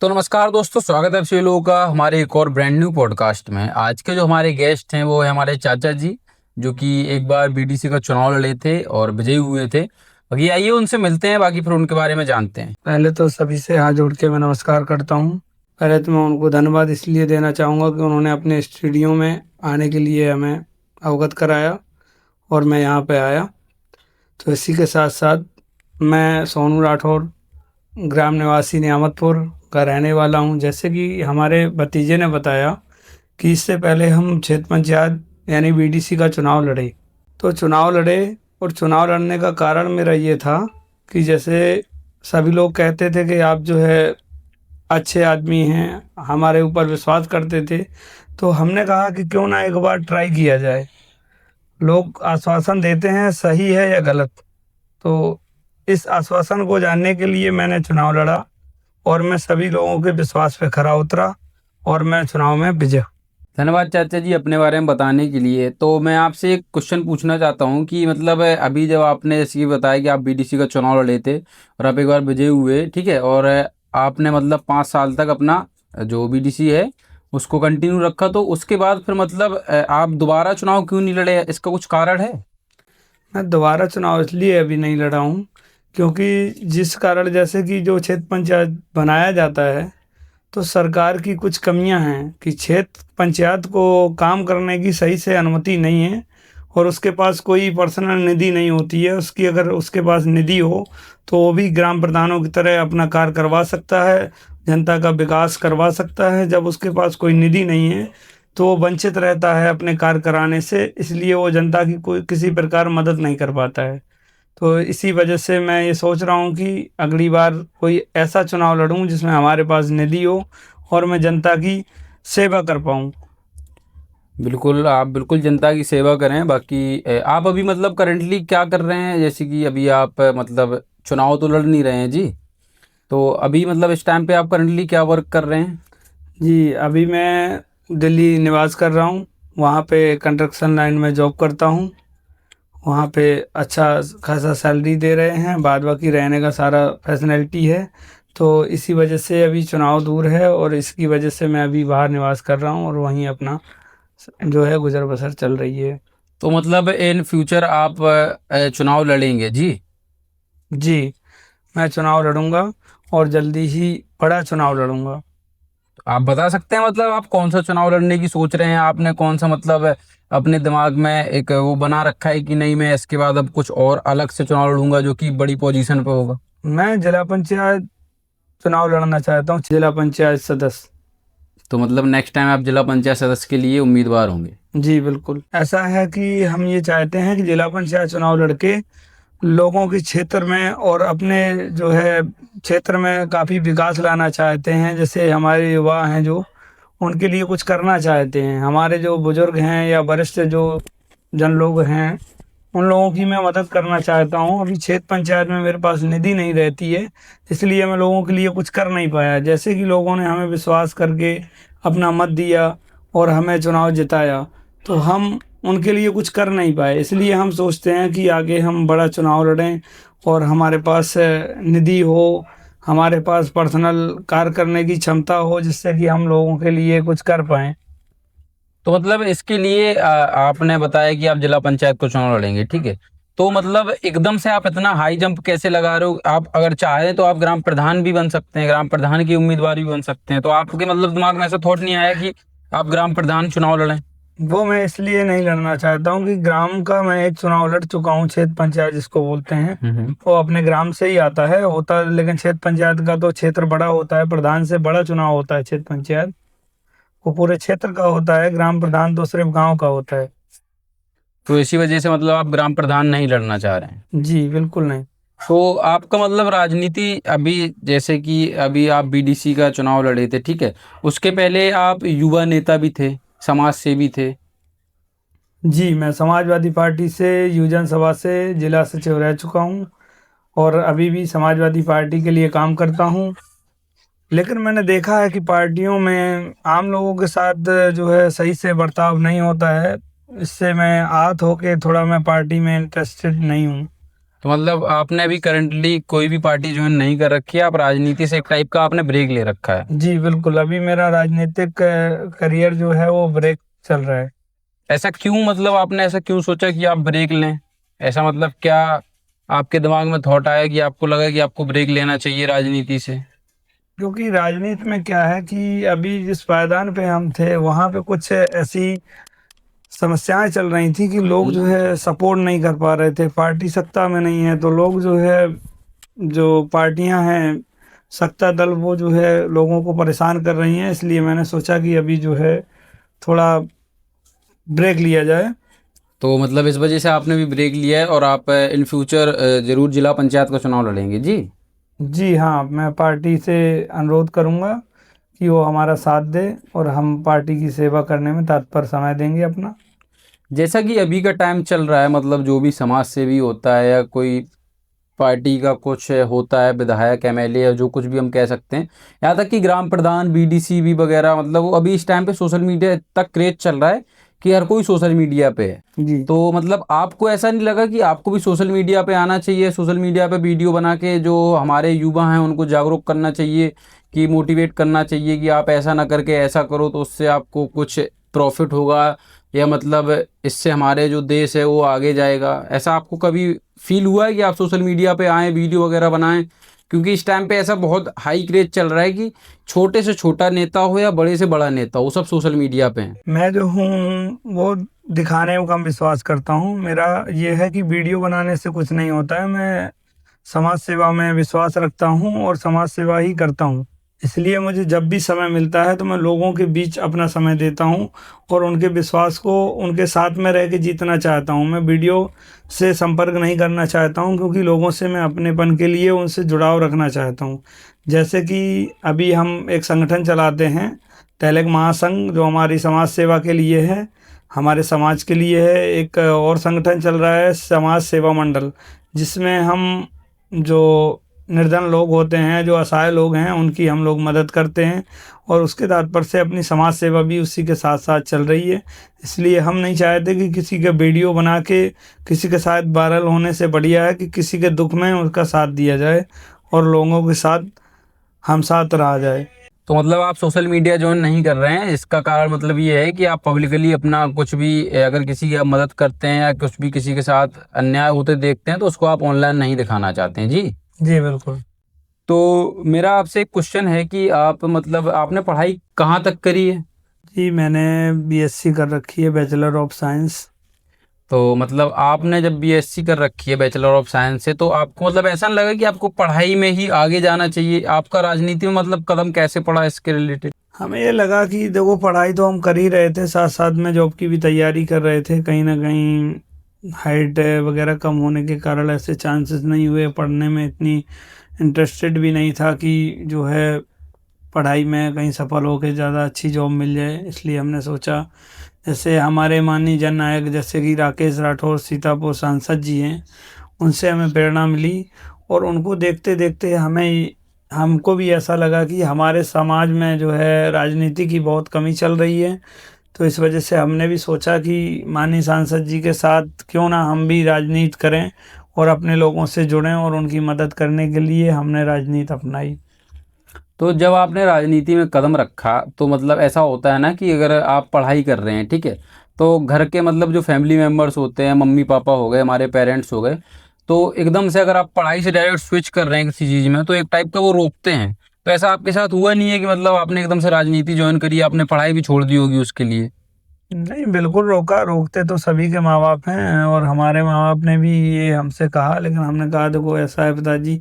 तो नमस्कार दोस्तों, स्वागत है आप सभी लोगों का हमारे एक और ब्रांड न्यू पॉडकास्ट में। आज के जो हमारे गेस्ट हैं वो है हमारे चाचा जी, जो कि एक बार बीडीसी का चुनाव लड़े थे और विजयी हुए थे। बाकी आइए उनसे मिलते हैं, बाकी फिर उनके बारे में जानते हैं। पहले तो सभी से हाथ जोड़ के मैं नमस्कार करता हूँ। पहले तो मैं उनको धन्यवाद इसलिए देना चाहूँगा कि उन्होंने अपने स्टूडियो में आने के लिए हमें अवगत कराया और मैं यहाँ पे आया। तो इसी के साथ साथ मैं सोनू राठौर, ग्राम निवासी नियामतपुर का रहने वाला हूँ। जैसे कि हमारे भतीजे ने बताया कि इससे पहले हम क्षेत्र पंचायत यानी बीडीसी का चुनाव लड़े। तो चुनाव लड़े और चुनाव लड़ने का कारण मेरा ये था कि जैसे सभी लोग कहते थे कि आप जो है अच्छे आदमी हैं, हमारे ऊपर विश्वास करते थे। तो हमने कहा कि क्यों ना एक बार ट्राई किया जाए। लोग आश्वासन देते हैं, सही है या गलत। तो इस आश्वासन को जानने के लिए मैंने चुनाव लड़ा और मैं सभी लोगों के विश्वास पे खरा उतरा और मैं चुनाव में विजय। धन्यवाद चाचा जी अपने बारे में बताने के लिए। तो मैं आपसे एक क्वेश्चन पूछना चाहता हूँ कि मतलब अभी जब आपने जैसे कि बताया कि आप बीडीसी का चुनाव लड़े थे और आप एक बार विजयी हुए, ठीक है, और आपने मतलब 5 साल तक अपना जो बीडीसी है उसको कंटिन्यू रखा, तो उसके बाद फिर मतलब आप दोबारा चुनाव क्यों नहीं लड़े? इसका कुछ कारण है? मैं दोबारा चुनाव इसलिए अभी नहीं लड़ा हूँ क्योंकि जिस कारण जैसे कि जो क्षेत्र पंचायत बनाया जाता है तो सरकार की कुछ कमियां हैं कि क्षेत्र पंचायत को काम करने की सही से अनुमति नहीं है और उसके पास कोई पर्सनल निधि नहीं होती है उसकी। अगर उसके पास निधि हो तो वो भी ग्राम प्रधानों की तरह अपना कार्य करवा सकता है, जनता का विकास करवा सकता है। जब उसके पास कोई निधि नहीं है तो वो वंचित रहता है अपने कार्य कराने से, इसलिए वो जनता की कोई किसी प्रकार मदद नहीं कर पाता है। तो इसी वजह से मैं ये सोच रहा हूँ कि अगली बार कोई ऐसा चुनाव लड़ूं जिसमें हमारे पास निधि हो और मैं जनता की सेवा कर पाऊँ। बिल्कुल, आप बिल्कुल जनता की सेवा करें। बाकी आप अभी मतलब करंटली क्या कर रहे हैं? जैसे कि अभी आप मतलब चुनाव तो लड़ नहीं रहे हैं जी, तो अभी मतलब इस टाइम पे आप करंटली क्या वर्क कर रहे हैं? जी, अभी मैं दिल्ली निवास कर रहा हूँ। वहाँ पे कंस्ट्रक्शन लाइन में जॉब करता हूँ। वहाँ पे अच्छा खासा सैलरी दे रहे हैं, बाद बाकी रहने का सारा फैसिलिटी है। तो इसी वजह से अभी चुनाव दूर है और इसकी वजह से मैं अभी बाहर निवास कर रहा हूँ और वहीं अपना जो है गुजर बसर चल रही है। तो मतलब इन फ्यूचर आप चुनाव लड़ेंगे जी? जी, मैं चुनाव लड़ूंगा और जल्दी ही बड़ा चुनाव लड़ूंगा। तो आप बता सकते हैं मतलब आप कौन सा चुनाव लड़ने की सोच रहे हैं? आपने कौन सा मतलब अपने दिमाग में एक वो बना रखा है कि नहीं, मैं इसके बाद अब कुछ और अलग से चुनाव लड़ूंगा जो कि बड़ी पोजीशन पे होगा? मैं जिला पंचायत चुनाव लड़ना चाहता हूँ, जिला पंचायत सदस्य। तो मतलब नेक्स्ट टाइम आप जिला पंचायत सदस्य के लिए उम्मीदवार होंगे? जी बिल्कुल, ऐसा है कि हम ये चाहते हैं कि जिला पंचायत चुनाव लड़के लोगों के क्षेत्र में और अपने जो है क्षेत्र में काफ़ी विकास लाना चाहते हैं। जैसे हमारे युवा हैं जो उनके लिए कुछ करना चाहते हैं, हमारे जो बुजुर्ग हैं या वरिष्ठ जो जन लोग हैं उन लोगों की मैं मदद करना चाहता हूँ। अभी क्षेत्र पंचायत में मेरे पास निधि नहीं रहती है, इसलिए मैं लोगों के लिए कुछ कर नहीं पाया। जैसे कि लोगों ने हमें विश्वास करके अपना मत दिया और हमें चुनाव जिताया, तो हम उनके लिए कुछ कर नहीं पाए। इसलिए हम सोचते हैं कि आगे हम बड़ा चुनाव लड़ें और हमारे पास निधि हो, हमारे पास पर्सनल कार्य करने की क्षमता हो, जिससे कि हम लोगों के लिए कुछ कर पाएँ। तो मतलब इसके लिए आपने बताया कि आप जिला पंचायत को चुनाव लड़ेंगे, ठीक है। तो मतलब एकदम से आप इतना हाई जंप कैसे लगा रहे हो? आप अगर चाहें तो आप ग्राम प्रधान भी बन सकते हैं, ग्राम प्रधान की उम्मीदवार भी बन सकते हैं। तो आपके मतलब दिमाग में ऐसा थॉट नहीं आया कि आप ग्राम प्रधान चुनाव लड़ें? वो मैं इसलिए नहीं लड़ना चाहता हूँ कि ग्राम का मैं एक चुनाव लड़ चुका हूँ, क्षेत्र पंचायत जिसको बोलते हैं। वो अपने ग्राम से ही आता है होता है, लेकिन क्षेत्र पंचायत का तो क्षेत्र बड़ा होता है, प्रधान से बड़ा चुनाव होता है। क्षेत्र पंचायत वो पूरे क्षेत्र का होता है, ग्राम प्रधान तो सिर्फ गांव का होता है। तो इसी वजह से मतलब आप ग्राम प्रधान नहीं लड़ना चाह रहे हैं? जी बिल्कुल नहीं। तो आपका मतलब राजनीति अभी, जैसे कि अभी आप बीडीसी का चुनाव लड़े थे, ठीक है, उसके पहले आप युवा नेता भी थे, समाज सेवी थे। जी, मैं समाजवादी पार्टी से युवजन सभा से जिला सचिव रह चुका हूँ और अभी भी समाजवादी पार्टी के लिए काम करता हूँ। लेकिन मैंने देखा है कि पार्टियों में आम लोगों के साथ जो है सही से बर्ताव नहीं होता है। इससे मैं आहत होके थोड़ा मैं पार्टी में इंटरेस्टेड नहीं हूँ। तो मतलब आपने अभी करंटली कोई भी पार्टी ज्वाइन नहीं कर रखी है, आप राजनीति से एक टाइप का आपने ब्रेक ले रखा है। जी बिल्कुल, अभी मेरा राजनीतिक करियर जो है वो ब्रेक चल रहा है। ऐसा क्यों, मतलब आपने ऐसा क्यों सोचा कि आप ब्रेक लें? ऐसा मतलब क्या आपके दिमाग में थॉट आया कि आपको लगा कि आपको ब्रेक लेना चाहिए राजनीति से? क्योंकि राजनीति में क्या है कि अभी जिस पायदान पे हम थे वहाँ पे कुछ ऐसी समस्याएं चल रही थी कि लोग जो है सपोर्ट नहीं कर पा रहे थे। पार्टी सत्ता में नहीं है तो लोग जो है, जो पार्टियां हैं सत्ता दल, वो जो है लोगों को परेशान कर रही हैं। इसलिए मैंने सोचा कि अभी जो है थोड़ा ब्रेक लिया जाए। तो मतलब इस वजह से आपने भी ब्रेक लिया है और आप इन फ्यूचर जरूर जिला पंचायत का चुनाव लड़ेंगे जी? जी हाँ, मैं पार्टी से अनुरोध करूंगा कि वो हमारा साथ दे और हम पार्टी की सेवा करने में तत्पर समय देंगे अपना। जैसा कि अभी का टाइम चल रहा है, मतलब जो भी समाज सेवी होता है या कोई पार्टी का कुछ होता है, विधायक एमएलए या जो कुछ भी हम कह सकते हैं, यहाँ तक कि ग्राम प्रधान बीडीसी भी वगैरह, मतलब वो अभी इस टाइम पे सोशल मीडिया तक क्रेज चल रहा है कि हर कोई सोशल मीडिया पे है। जी तो मतलब आपको ऐसा नहीं लगा कि आपको भी सोशल मीडिया पे आना चाहिए, सोशल मीडिया पे वीडियो बना के जो हमारे युवा हैं उनको जागरूक करना चाहिए, कि मोटिवेट करना चाहिए कि आप ऐसा ना करके ऐसा करो तो उससे आपको कुछ प्रॉफिट होगा, या मतलब इससे हमारे जो देश है वो आगे जाएगा? ऐसा आपको कभी फील हुआ है कि आप सोशल मीडिया पे आएँ, वीडियो वगैरह बनाएं? क्योंकि इस टाइम पे ऐसा बहुत हाई क्रेज चल रहा है कि छोटे से छोटा नेता हो या बड़े से बड़ा नेता हो, सब सोशल मीडिया पे हैं। मैं जो हूँ वो दिखाने में कम विश्वास करता हूँ। मेरा ये है कि वीडियो बनाने से कुछ नहीं होता है। मैं समाज सेवा में विश्वास रखता हूँ और समाज सेवा ही करता हूँ। इसलिए मुझे जब भी समय मिलता है तो मैं लोगों के बीच अपना समय देता हूँ और उनके विश्वास को उनके साथ में रह के जीतना चाहता हूँ। मैं वीडियो से संपर्क नहीं करना चाहता हूँ क्योंकि लोगों से मैं अपनेपन के लिए उनसे जुड़ाव रखना चाहता हूँ। जैसे कि अभी हम एक संगठन चलाते हैं, तैलक महासंघ, जो हमारी समाज सेवा के लिए है, हमारे समाज के लिए है। एक और संगठन चल रहा है समाज सेवा मंडल, जिसमें हम जो निर्धन लोग होते हैं, जो असहाय लोग हैं, उनकी हम लोग मदद करते हैं और उसके तात्पर्य से अपनी समाज सेवा भी उसी के साथ साथ चल रही है। इसलिए हम नहीं चाहते कि किसी का वीडियो बना के किसी के साथ वायरल होने से बढ़िया है कि किसी के दुख में उसका साथ दिया जाए और लोगों के साथ हम साथ रहा जाए। तो मतलब आप सोशल मीडिया ज्वाइन नहीं कर रहे हैं, इसका कारण मतलब ये है कि आप पब्लिकली अपना कुछ भी अगर किसी की आप मदद करते हैं या कुछ भी किसी के साथ अन्याय होते देखते हैं तो उसको आप ऑनलाइन नहीं दिखाना चाहते हैं जी? जी बिल्कुल। तो मेरा आपसे एक क्वेश्चन है कि आप मतलब आपने पढ़ाई कहाँ तक करी है? जी मैंने बीएससी कर रखी है, बैचलर ऑफ साइंस। तो मतलब आपने जब बीएससी कर रखी है बैचलर ऑफ साइंस से, तो आपको मतलब ऐसा नहीं लगा कि आपको पढ़ाई में ही आगे जाना चाहिए? आपका राजनीति में मतलब कदम कैसे पड़ा इसके रिलेटेड? हमें ये लगा कि देखो, पढ़ाई तो हम कर ही रहे थे, साथ साथ में जॉब की भी तैयारी कर रहे थे। कहीं ना कहीं हाइट वगैरह कम होने के कारण ऐसे चांसेस नहीं हुए। पढ़ने में इतनी इंटरेस्टेड भी नहीं था कि जो है पढ़ाई में कहीं सफल होकर ज़्यादा अच्छी जॉब मिल जाए। इसलिए हमने सोचा, जैसे हमारे माननीय जन नायक जैसे कि राकेश राठौर सीतापुर सांसद जी हैं, उनसे हमें प्रेरणा मिली और उनको देखते देखते हमको भी ऐसा लगा कि हमारे समाज में जो है राजनीति की बहुत कमी चल रही है। तो इस वजह से हमने भी सोचा कि माननीय सांसद जी के साथ क्यों ना हम भी राजनीति करें और अपने लोगों से जुड़ें, और उनकी मदद करने के लिए हमने राजनीति अपनाई। तो जब आपने राजनीति में कदम रखा तो मतलब ऐसा होता है ना कि अगर आप पढ़ाई कर रहे हैं, ठीक है, तो घर के मतलब जो फैमिली मेम्बर्स होते हैं, मम्मी पापा हो गए, हमारे पेरेंट्स हो गए, तो एकदम से अगर आप पढ़ाई से डायरेक्ट स्विच कर रहे हैं किसी चीज़ में तो एक टाइप का वो रोकते हैं। तो ऐसा आपके साथ हुआ नहीं है कि मतलब आपने एकदम से राजनीति ज्वाइन करी, आपने पढ़ाई भी छोड़ दी होगी उसके लिए? नहीं, बिल्कुल रोका। रोकते तो सभी के माँ बाप हैं और हमारे माँ बाप ने भी ये हमसे कहा, लेकिन हमने कहा देखो ऐसा है पिताजी,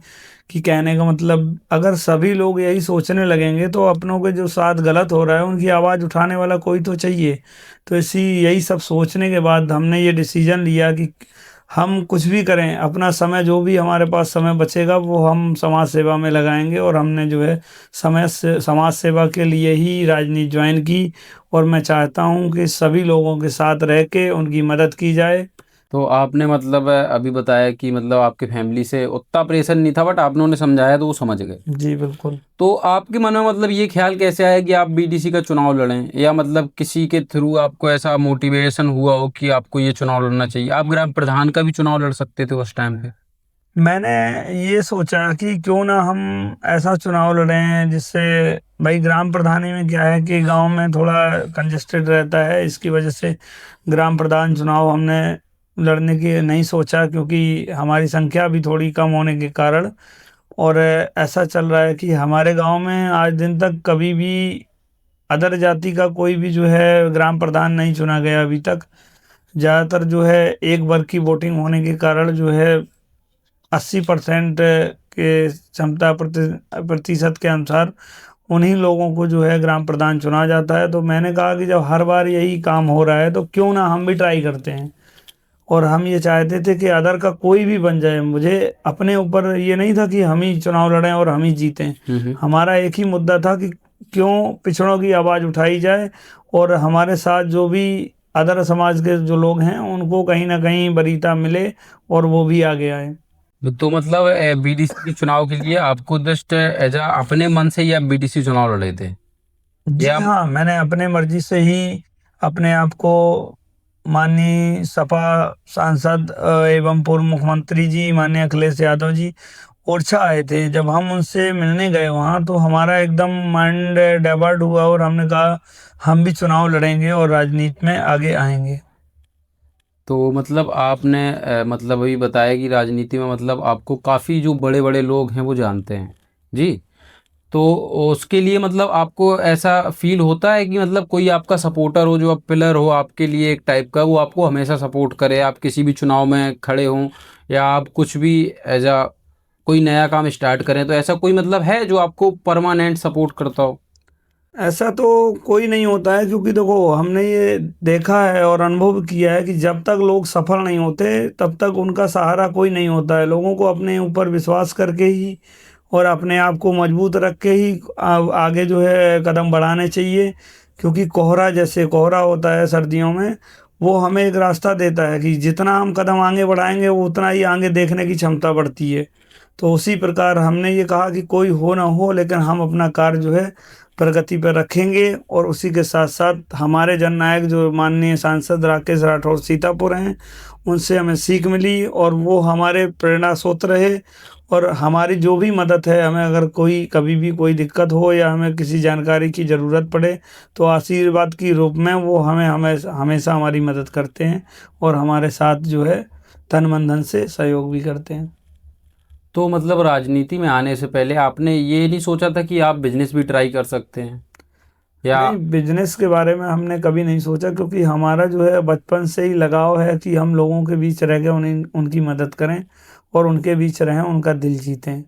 कि कहने का मतलब अगर सभी लोग यही सोचने लगेंगे तो अपनों के जो साथ गलत हो रहा है उनकी आवाज़ उठाने वाला कोई तो चाहिए। तो इसी यही सब सोचने के बाद हमने ये डिसीजन लिया कि हम कुछ भी करें, अपना समय जो भी हमारे पास समय बचेगा वो हम समाज सेवा में लगाएंगे। और हमने जो है समाज सेवा के लिए ही राजनीति ज्वाइन की और मैं चाहता हूं कि सभी लोगों के साथ रह के उनकी मदद की जाए। तो आपने मतलब अभी बताया कि मतलब आपके फैमिली से उतना प्रेशर नहीं था, बट आपने उन्हें समझाया तो वो समझ गए। जी बिल्कुल। तो आपके मन में मतलब ये ख्याल कैसे आया कि आप बीडीसी का चुनाव लड़ें, या मतलब किसी के थ्रू आपको ऐसा मोटिवेशन हुआ हो कि आपको ये चुनाव लड़ना चाहिए? आप ग्राम प्रधान का भी चुनाव लड़ सकते थे उस टाइम पे। मैंने ये सोचा कि क्यों ना हम ऐसा चुनाव लड़ें जिससे, भाई ग्राम प्रधानी में क्या है कि गांव में थोड़ा कंजेस्टेड रहता है, इसकी वजह से ग्राम प्रधान चुनाव हमने लड़ने की नहीं सोचा, क्योंकि हमारी संख्या भी थोड़ी कम होने के कारण। और ऐसा चल रहा है कि हमारे गांव में आज दिन तक कभी भी अदर जाति का कोई भी जो है ग्राम प्रधान नहीं चुना गया अभी तक। ज़्यादातर जो है एक वर्ग की वोटिंग होने के कारण जो है 80% के क्षमता प्रतिशत के अनुसार उन्हीं लोगों को जो है ग्राम प्रधान चुना जाता है। तो मैंने कहा कि जब हर बार यही काम हो रहा है तो क्यों ना हम भी ट्राई करते हैं। और हम ये चाहते थे कि अदर का कोई भी बन जाए, मुझे अपने ऊपर ये नहीं था कि हम ही चुनाव लड़ें और हम ही जीतें। हमारा एक ही मुद्दा था कि क्यों पिछड़ों की आवाज़ उठाई जाए और हमारे साथ जो भी अदर समाज के जो लोग हैं उनको कहीं ना कहीं वरीयता मिले और वो भी आगे आए। तो मतलब बीडीसी के चुनाव के लिए आपको जस्ट एज अपने मन से ही आप बीडीसी चुनाव लड़े थे जी या? हाँ, मैंने अपने मर्जी से ही अपने आप को माननीय सपा सांसद एवं पूर्व मुख्यमंत्री जी माननीय अखिलेश यादव जी ओरछा आए थे। जब हम उनसे मिलने गए वहाँ तो हमारा एकदम माइंड डाइवर्ट हुआ और हमने कहा हम भी चुनाव लड़ेंगे और राजनीति में आगे आएंगे। तो मतलब आपने मतलब अभी बताया कि राजनीति में मतलब आपको काफ़ी जो बड़े बड़े लोग हैं वो जानते हैं जी। तो उसके लिए मतलब आपको ऐसा फील होता है कि मतलब कोई आपका सपोर्टर हो, जो अब पिलर हो आपके लिए एक टाइप का, वो आपको हमेशा सपोर्ट करे, आप किसी भी चुनाव में खड़े हों या आप कुछ भी एज कोई नया काम स्टार्ट करें, तो ऐसा कोई मतलब है जो आपको परमानेंट सपोर्ट करता हो? ऐसा तो कोई नहीं होता है, क्योंकि देखो हमने ये देखा है और अनुभव किया है कि जब तक लोग सफल नहीं होते तब तक उनका सहारा कोई नहीं होता है। लोगों को अपने ऊपर विश्वास करके ही और अपने आप को मजबूत रख के ही आगे जो है कदम बढ़ाने चाहिए। क्योंकि कोहरा, जैसे कोहरा होता है सर्दियों में, वो हमें एक रास्ता देता है कि जितना हम कदम आगे बढ़ाएंगे वो उतना ही आगे देखने की क्षमता बढ़ती है। तो उसी प्रकार हमने ये कहा कि कोई हो ना हो लेकिन हम अपना कार्य जो है प्रगति पर रखेंगे। और उसी के साथ साथ हमारे जननायक जो माननीय सांसद राकेश राठौर सीतापुर हैं, उनसे हमें सीख मिली और वो हमारे प्रेरणा स्रोत रहे। और हमारी जो भी मदद है, हमें अगर कोई कभी भी कोई दिक्कत हो या हमें किसी जानकारी की ज़रूरत पड़े तो आशीर्वाद की रूप में वो हमें हमेशा हमारी मदद करते हैं और हमारे साथ जो है तन मन धन से सहयोग भी करते हैं। तो मतलब राजनीति में आने से पहले आपने ये नहीं सोचा था कि आप बिजनेस भी ट्राई कर सकते हैं या? नहीं, बिजनेस के बारे में हमने कभी नहीं सोचा, क्योंकि हमारा जो है बचपन से ही लगाव है कि हम लोगों के बीच रह के उनकी मदद करें और उनके बीच रहें, उनका दिल जीतें।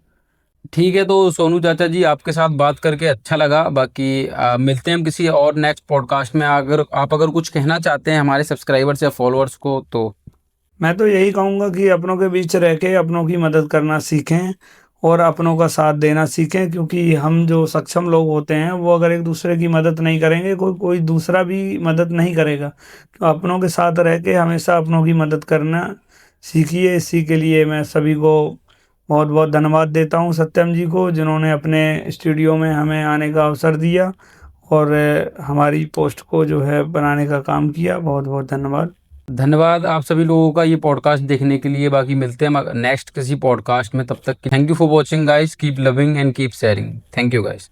ठीक है, तो सोनू चाचा जी, आपके साथ बात करके अच्छा लगा। बाकी मिलते हैं हम किसी और नेक्स्ट पॉडकास्ट में। अगर कुछ कहना चाहते हैं हमारे सब्सक्राइबर्स या फॉलोअर्स को तो? मैं तो यही कहूँगा कि अपनों के बीच रह के अपनों की मदद करना सीखें और अपनों का साथ देना सीखें। क्योंकि हम जो सक्षम लोग होते हैं वो अगर एक दूसरे की मदद नहीं करेंगे, कोई कोई दूसरा भी मदद नहीं करेगा। तो अपनों के साथ रह के हमेशा अपनों की मदद करना सीखिए। इसी के लिए मैं सभी को बहुत बहुत धन्यवाद देता हूँ, सत्यम जी को, जिन्होंने अपने स्टूडियो में हमें आने का अवसर दिया और हमारी पोस्ट को जो है बनाने का काम किया। बहुत बहुत धन्यवाद। धन्यवाद आप सभी लोगों का ये पॉडकास्ट देखने के लिए। बाकी मिलते हैं नेक्स्ट किसी पॉडकास्ट में, तब तक thank you for watching guys, keep loving and keep sharing. Thank you guys.